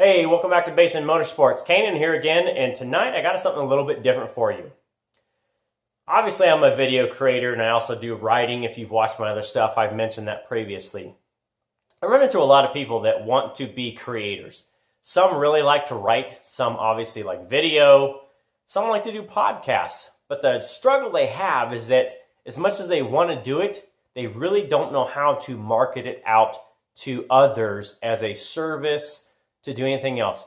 Hey, welcome back to Basin Motorsports. Canaan here again, and tonight I got something a little bit different for you. Obviously, I'm a video creator, and I also do writing. If you've watched my other stuff, I've mentioned that previously. I run into a lot of people that want to be creators. Some really like to write, some obviously like video, some like to do podcasts. But the struggle they have is that as much as they want to do it, they really don't know how to market it out to others as a service, to do anything else.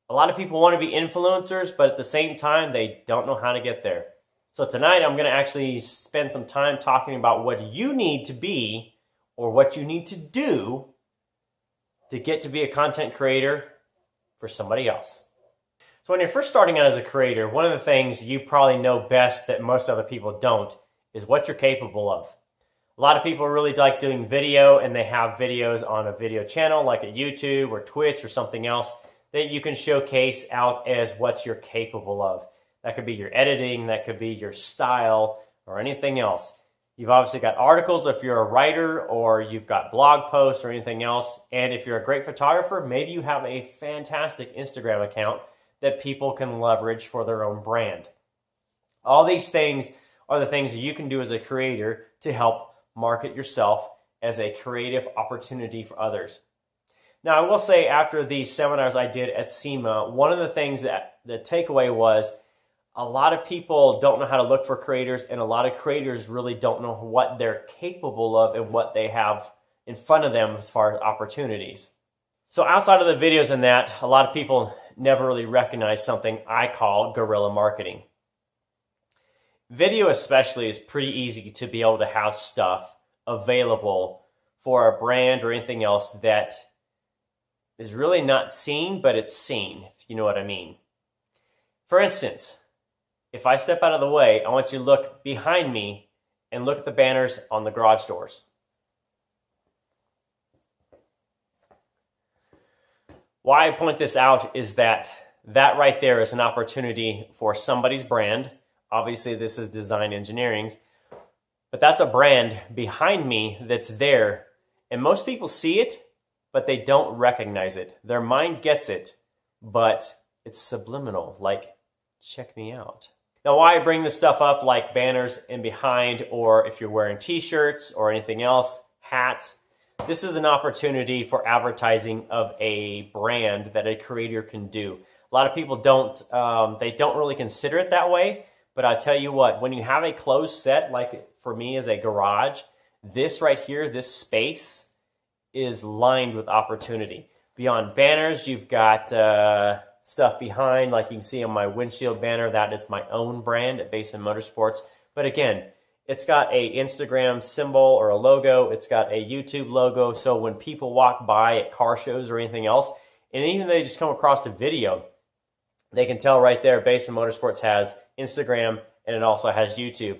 A lot of people want to be influencers, but at the same time, they don't know how to get there. So tonight, I'm going to actually spend some time talking about what you need to be or what you need to do to get to be a content creator for somebody else. So when you're first starting out as a creator, one of the things you probably know best that most other people don't is what you're capable of. A lot of people really like doing video, and they have videos on a video channel like at YouTube or Twitch or something else that you can showcase out as what you're capable of. That could be your editing, that could be your style, or anything else. You've obviously got articles if you're a writer, or you've got blog posts or anything else. And if you're a great photographer, maybe you have a fantastic Instagram account that people can leverage for their own brand. All these things are the things that you can do as a creator to help market yourself as a creative opportunity for others. Now, I will say after the seminars I did at SEMA, one of the things that the takeaway was a lot of people don't know how to look for creators, and a lot of creators really don't know what they're capable of and what they have in front of them as far as opportunities. So outside of the videos and that, a lot of people never really recognize something I call guerrilla marketing. Video especially is pretty easy to be able to have stuff available for a brand or anything else that is really not seen, but it's seen, if you know what I mean. For instance, if I step out of the way, I want you to look behind me and look at the banners on the garage doors. Why I point this out is that right there is an opportunity for somebody's brand. Obviously, this is design engineering's, but that's a brand behind me that's there. And most people see it, but they don't recognize it. Their mind gets it, but it's subliminal, like, check me out. Now, why I bring this stuff up, like banners and behind, or if you're wearing t-shirts or anything else, hats, this is an opportunity for advertising of a brand that a creator can do. A lot of people don't really consider it that way. But I tell you what, when you have a closed set, like for me as a garage, this right here, this space is lined with opportunity. Beyond banners, you've got stuff behind, like you can see on my windshield banner, that is my own brand at Basin Motorsports. But again, it's got a Instagram symbol or a logo. It's got a YouTube logo. So when people walk by at car shows or anything else, and even if they just come across a video, they can tell right there Basin Motorsports has Instagram and it also has YouTube.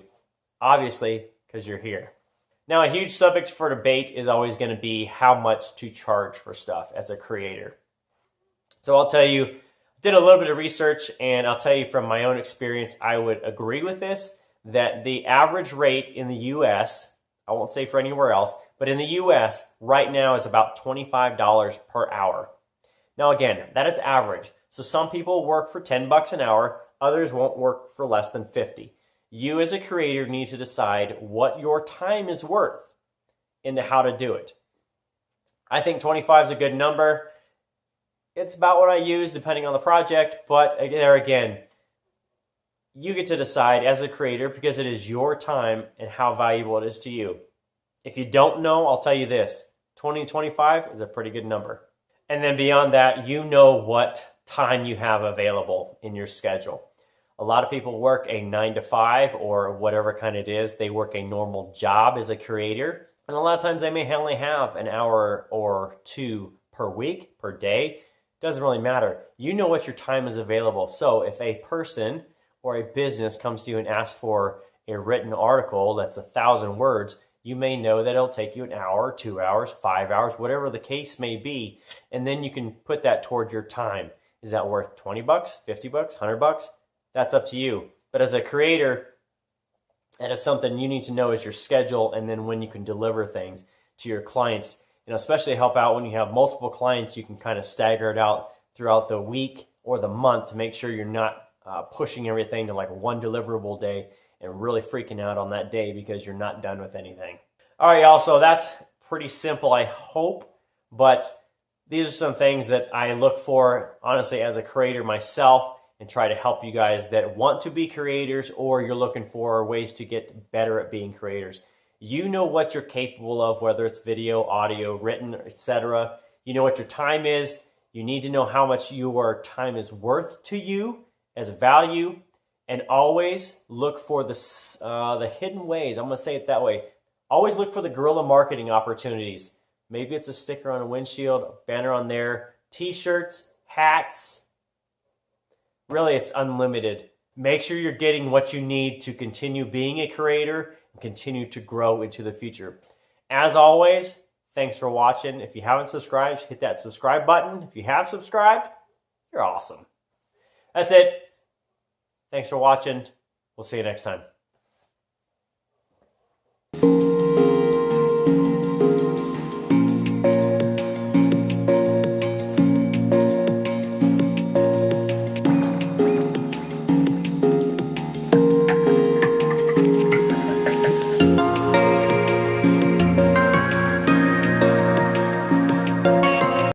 Obviously, because you're here. Now, a huge subject for debate is always going to be how much to charge for stuff as a creator. So I'll tell you, I did a little bit of research, and I'll tell you from my own experience, I would agree with this, that the average rate in the US, I won't say for anywhere else, but in the US right now is about $25 per hour. Now again, that is average. So some people work for 10 bucks an hour, others won't work for less than 50. You as a creator need to decide what your time is worth and how to do it. I think 25 is a good number. It's about what I use depending on the project, but there again, you get to decide as a creator because it is your time and how valuable it is to you. If you don't know, I'll tell you this, 20 to 25 is a pretty good number. And then beyond that, you know what time you have available in your schedule. A lot of people work a 9 to 5 or whatever kind it is. They work a normal job as a creator. And a lot of times they may only have an hour or two per week, per day. Doesn't really matter. You know what your time is available. So if a person or a business comes to you and asks for a written article that's 1,000 words, you may know that it'll take you an hour, 2 hours, 5 hours, whatever the case may be. And then you can put that toward your time. Is that worth 20 bucks, 50 bucks, 100 bucks? That's up to you. But as a creator, that is something you need to know is your schedule and then when you can deliver things to your clients. And especially help out when you have multiple clients, you can kind of stagger it out throughout the week or the month to make sure you're not pushing everything to like one deliverable day and really freaking out on that day because you're not done with anything. All right, y'all, so that's pretty simple, I hope, but these are some things that I look for, honestly, as a creator myself, and try to help you guys that want to be creators or you're looking for ways to get better at being creators. You know what you're capable of, whether it's video, audio, written, etc. You know what your time is. You need to know how much your time is worth to you as value, and always look for the hidden ways. I'm going to say it that way. Always look for the guerrilla marketing opportunities. Maybe it's a sticker on a windshield, a banner on there, t-shirts, hats. Really, it's unlimited. Make sure you're getting what you need to continue being a creator and continue to grow into the future. As always, thanks for watching. If you haven't subscribed, hit that subscribe button. If you have subscribed, you're awesome. That's it. Thanks for watching. We'll see you next time.